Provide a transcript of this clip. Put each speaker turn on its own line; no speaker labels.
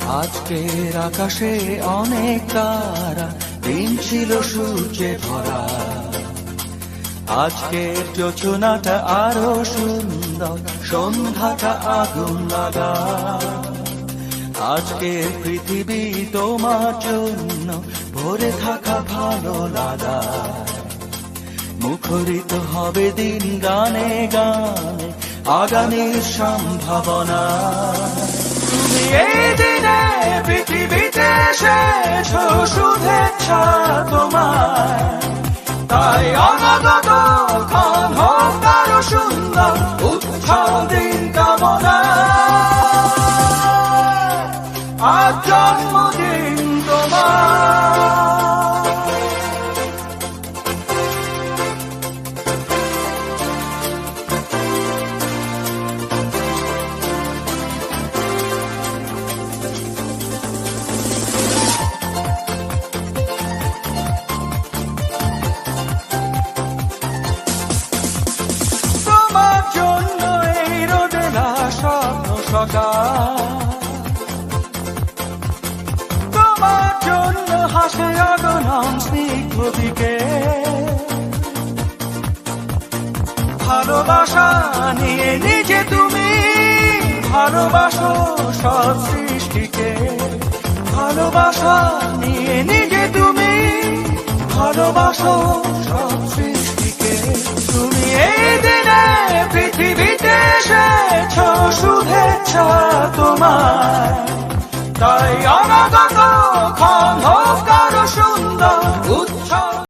আজকের আকাশে অনেক তারা, দিন ছিল সূর্যে ভরা। আজকের যোজনাটা আরো সুন্দর, সন্ধ্যাটা আগুন লাগা। আজকের পৃথিবী তোমার জন্য ভরে থাকা ভালো লাগা। মুখরিত হবে দিন গানে গানে, আগামীর সম্ভাবনা। তুমি এই দিনে পৃথিবীতে এসেছো, শুভেচ্ছা তোমায়। তাই অনাগত ক্ষণ হোক আরো সুন্দর, উৎসব দিন কামনা। আজ জন্মদিন তোমার। তোমার জন্য হাসে অগণন স্নিগ্ধ দিকে। ভালোবাসা নিয়ে নিজে তুমি ভালোবাসো সব সৃষ্টিকে। ভালোবাসা নিয়ে নিজে তুমি ভালোবাসো সব সৃষ্টিকে। তুমি এই দিনে পৃথিবীতে এসেছো, শুভেচ্ছা তোমায়। তাই অনাগত